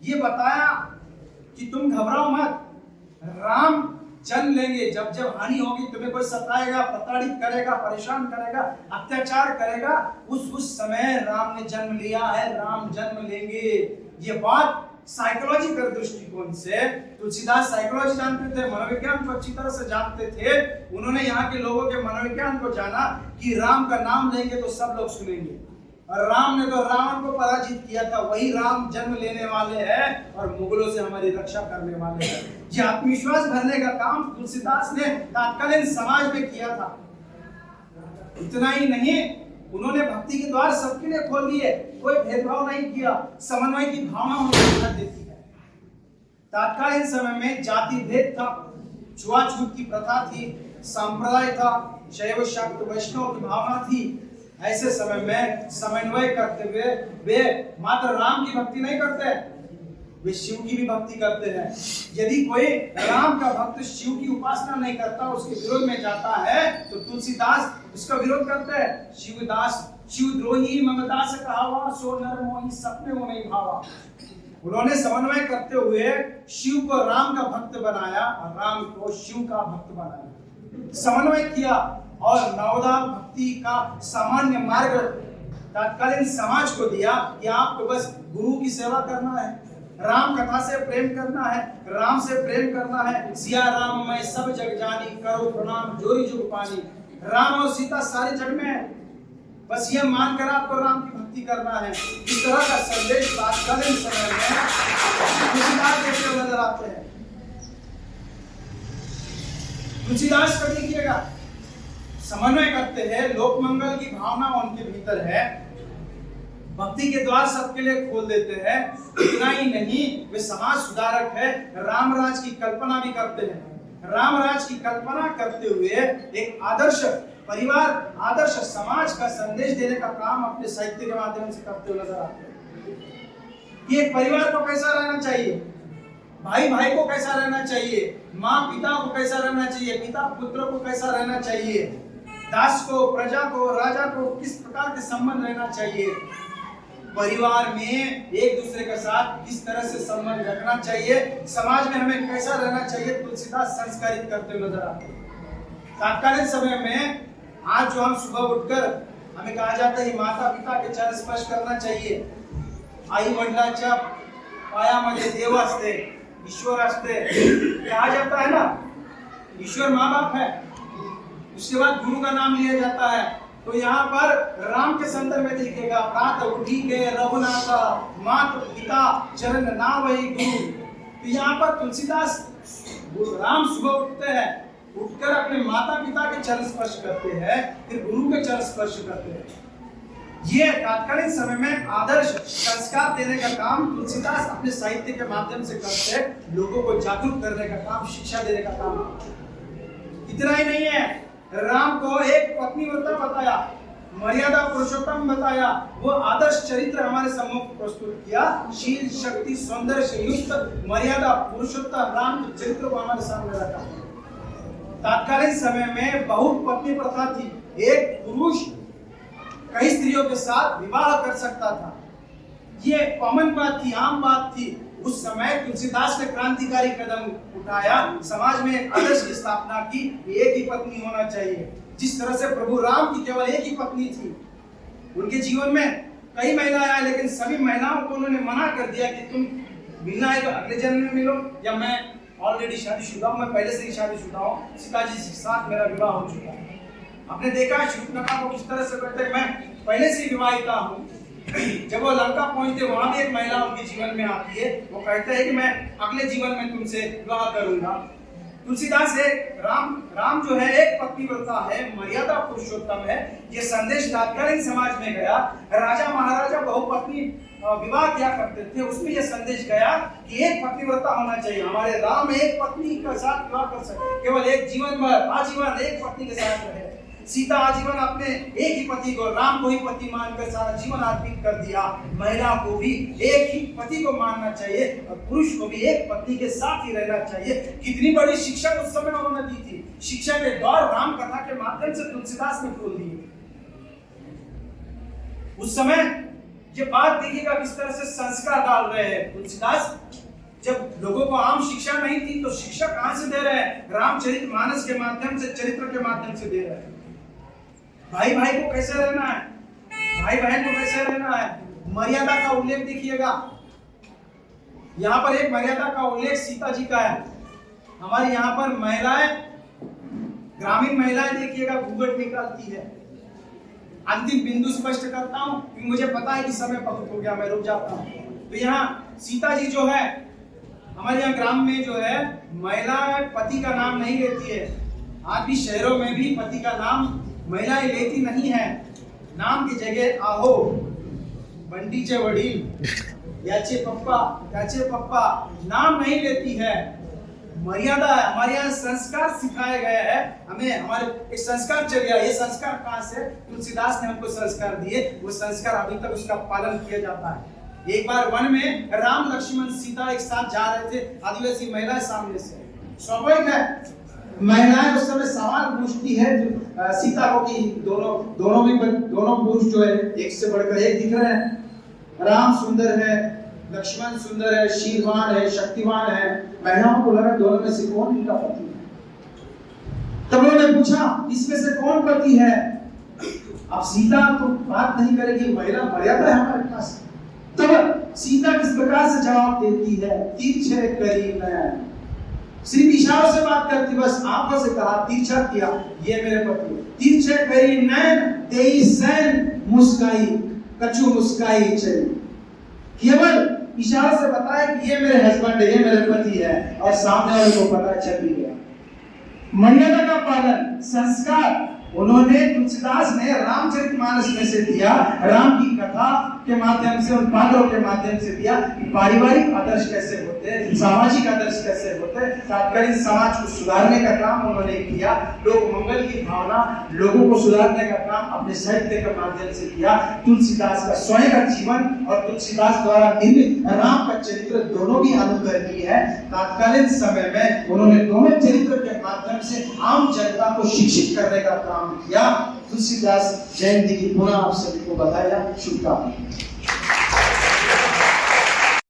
ये बताया कि तुम घबराओ मत, राम जन्म लेंगे। जब जब हानि होगी, तुम्हें कोई सताएगा, प्रताड़ित करेगा, परेशान करेगा, अत्याचार करेगा, उस समय राम ने जन्म लिया है, राम जन्म लेंगे। ये बात साइकोलॉजिकल दृष्टिकोण से, तुलसीदास साइकोलॉजी जानते थे, मनोविज्ञान को अच्छी तरह से जानते थे। उन्होंने यहाँ के लोगों के मनोविज्ञान को जाना कि राम का नाम लेंगे तो सब लोग सुनेंगे, और राम ने तो रावण को पराजित किया था, वही राम जन्म लेने वाले हैं और मुगलों से हमारी रक्षा करने वाले हैं। ये आत्मविश्वास भरने का काम तुलसीदास ने तत्कालीन समाज में किया था। इतना ही नहीं, उन्होंने भक्ति के द्वार सबके लिए खोल दिए, कोई भेदभाव नहीं किया, समन्वय की भावना उन्हें देती है। तत्कालीन समय में जाति भेद था, छुआछूत की प्रथा थी, संप्रदाय था, शैव शाक्त वैष्णव की भावना थी। ऐसे समय में समन्वय करते हुए वे मात्र राम की भक्ति नहीं करते, वे शिव की भी भक्ति करते हैं। यदि कोई राम का भक्त शिव की उपासना नहीं करता, उसके विरोध में जाता है, तो तुलसीदास उसका विरोध करते हैं। शिवदास शिवद्रोही ममदास कहावा, सो नर मोही सपने वो नहीं भावा। उन्होंने समन्वय करते हुए शिव को राम का भक्त बनाया और राम को शिव का भक्त बनाया, समन्वय किया और नवोदा भक्ति का सामान्य मार्ग तत्कालीन समाज को दिया कि आपको बस गुरु की सेवा करना है, राम कथा से प्रेम करना है, राम से प्रेम करना है। सिया राम मैं सब जग जानी, करो प्रणाम जोरी जुग पानी। राम और सीता सारे जग में है, बस ये मानकर आपको राम की भक्ति करना है। इस तरह का संदेश तत्कालीन समय में तुलसीदास देते हुए नजर आते हैं। तुलसीदास को देखिएगा, समन्वय करते हैं, लोक मंगल की भावना उनके भीतर है, भक्ति के द्वार सबके लिए खोल देते हैं। इतना ही नहीं, वे समाज सुधारक है, राम राज की कल्पना भी करते हैं। राम राज की कल्पना करते हुए एक आदर्श परिवार, आदर्श समाज का संदेश देने का काम अपने साहित्य के माध्यम से करते हुए नजर आते हैं कि एक परिवार को कैसा रहना चाहिए, भाई भाई को कैसा रहना चाहिए, माँ पिता को कैसा रहना चाहिए, पिता पुत्र को कैसा रहना चाहिए, दास को, प्रजा को, राजा को किस प्रकार के संबंध रहना चाहिए, परिवार में एक दूसरे के साथ किस तरह से संबंध रखना चाहिए, समाज में हमें कैसा रहना चाहिए, तुलसीदास संस्कारित करते हुए नजर आते हैं। तत्कालीन समय में आज जो हम सुबह उठकर हमें कहा जाता है माता पिता के चरण स्पर्श करना चाहिए, आई वडिलांच्या पायामध्ये देव असते, ईश्वर असते, कहा जाता है ना, ईश्वर माँ बाप है, उसके बाद गुरु का नाम लिया जाता है। तो यहाँ पर राम के संदर्भ में दिखेगा, प्रातः उठी के रघुनाथा मात पिता चरण ना वही गुरु। तो यहाँ पर तुलसीदास राम सुबह उठते हैं, उठकर अपने माता पिता के चरण स्पर्श करते हैं, फिर गुरु के चरण स्पर्श करते हैं। ये तत्कालीन समय में आदर्श संस्कार देने का काम तुलसीदास अपने साहित्य के माध्यम से करते हैं, लोगों को जागरूक करने का काम, शिक्षा देने का काम। इतना ही नहीं है, राम को एक पत्नी व्रत बताया, मर्यादा पुरुषोत्तम बताया, वो आदर्श चरित्र हमारे सम्मुख प्रस्तुत किया। शील शक्ति सौंदर्य से युक्त मर्यादा पुरुषोत्तम राम के चरित्र को हमारे सामने रखा। तत्कालीन समय में बहुत पत्नी प्रथा थी, एक पुरुष कई स्त्रियों के साथ विवाह कर सकता था, ये कॉमन बात थी, आम बात थी। उस समय तुलसीदास ने क्रांतिकारी कदम उठाया, समाज में एक आदर्श की स्थापना की, एक ही पत्नी होना चाहिए। जिस तरह से प्रभु राम की केवल एक ही पत्नी थी, उनके जीवन में कई महिलाएं आई, लेकिन सभी महिलाओं को उन्होंने मना कर दिया कि तुम मिलना है तो अगले जन्म में मिलो, या मैं ऑलरेडी शादीशुदा हूं, मैं पहले से ही शादीशुदा हूं, सीता जी के साथ मेरा विवाह हो चुका है। आपने देखा है शूर्पणखा को किस तरह से कहते हैं मैं पहले से विवाहिता हूं। जब वो लंका पहुंचते वहां भी एक महिला उनके जीवन में आती है, वो कहते हैं कि मैं अगले जीवन में तुमसे विवाह करूंगा। तुलसीदास है राम जो है एक पत्नी व्रता है, मर्यादा पुरुषोत्तम है, ये संदेश तत्कालीन समाज में गया। राजा महाराजा बहुपत्नी विवाह क्या करते थे, उसमें यह संदेश गया कि एक पत्नी व्रता होना चाहिए। हमारे राम एक पत्नी के साथ विवाह कर सकते, केवल एक जीवन भर आजीवन एक पत्नी के साथ रहे। सीता आजीवन अपने एक ही पति को, राम को ही पति मानकर सारा जीवन अर्पित कर दिया। महिला को भी एक ही पति को मानना चाहिए और पुरुष को भी एक पत्नी के साथ ही रहना चाहिए। कितनी बड़ी शिक्षा उस समय उन्होंने दी थी। शिक्षा के द्वार राम कथा के माध्यम से तुलसीदास ने खोल दिए। उस समय ये बात देखिएगा किस तरह से संस्कार डाल रहे हैं तुलसीदास। जब लोगों को आम शिक्षा नहीं थी तो शिक्षा कहां से दे रहे हैं? रामचरितमानस के माध्यम से, चरित्र के माध्यम से दे रहे हैं। भाई भाई को कैसे रहना है, भाई बहन को कैसे रहना है, मर्यादा का उल्लेख देखिएगा। यहाँ पर एक मर्यादा का उल्लेख सीता जी का है। हमारे यहाँ पर महिलाएं, ग्रामीण महिलाएं देखिएगा घूंघट निकालती है। अंतिम बिंदु स्पष्ट करता हूँ क्योंकि मुझे पता है कि समय बहुत हो गया, मैं रुक जाता हूँ। तो यहाँ सीता जी जो है, हमारे यहाँ ग्राम में जो है महिला पति का नाम नहीं लेती है। आज भी शहरों में भी पति का नाम महिलाएं लेती नहीं है। नाम की जगह आहो, बंटीचे वडील, याचे पप्पा नाम नहीं लेती है। मर्यादा है, हमारे यहाँ संस्कार सिखाए गए हैं। हमें हमारे एक संस्कार चल गया। ये संस्कार कहाँ से? तुलसीदास ने हमको संस्कार दिए, वो संस्कार अभी तक उसका पालन किया जाता है। एक बार वन में राम लक्ष्मण सीता एक साथ जा रहे थे, आदिवासी महिला सामने से। स्वाभाविक है महिलाएं उस समय सवाल पूछती है सीता को कि दोनों पुरुष जो है एक से बढ़कर एक दिख रहे हैं। राम सुंदर है, लक्ष्मण सुंदर है, शीलवान है, शक्तिवान है। महिलाओं को लगा दोनों में से कौन इनका पति है। तब उन्होंने पूछा इसमें से कौन पति है। अब सीता तो बात नहीं करेगी, महिला मर्यादा है हमारे पास। तब सीता किस प्रकार से जवाब देती है? तिरछे करी नयन, सिर्फ इशारों से बात करती, बस आंखों से कहा, तिरछा किया, ये मेरे पति। तिरछे करी नयन तेई सैन मुस्काई, कछु मुस्काई चली। केवल इशारों से बताया कि ये मेरे हस्बैंड है, ये मेरे पति है, और सामने वाले को पता चल भी गया। मर्यादा का पालन, संस्कार उन्होंने तुलसीदास ने रामचरितमानस में से दिया, राम की कथा के माध्यम से, उन पात्रों के माध्यम से दिया कि पारिवारिक आदर्श कैसे होते, सामाजिक आदर्श कैसे होते। तत्कालीन समाज को सुधारने का काम उन्होंने किया। लोक मंगल की भावना, लोगों को सुधारने का काम अपने साहित्य के माध्यम से किया। तुलसीदास का स्वयं का जीवन और तुलसीदास द्वारा निर्मित राम का चरित्र दोनों भी अनुकरणीय है। तत्कालीन समय में उन्होंने दोनों चरित्र के माध्यम से आम जनता को शिक्षित करने का काम किया। तुलसीदास जयंती की पुनः आप सभी को बताया। शुभकामनाएं।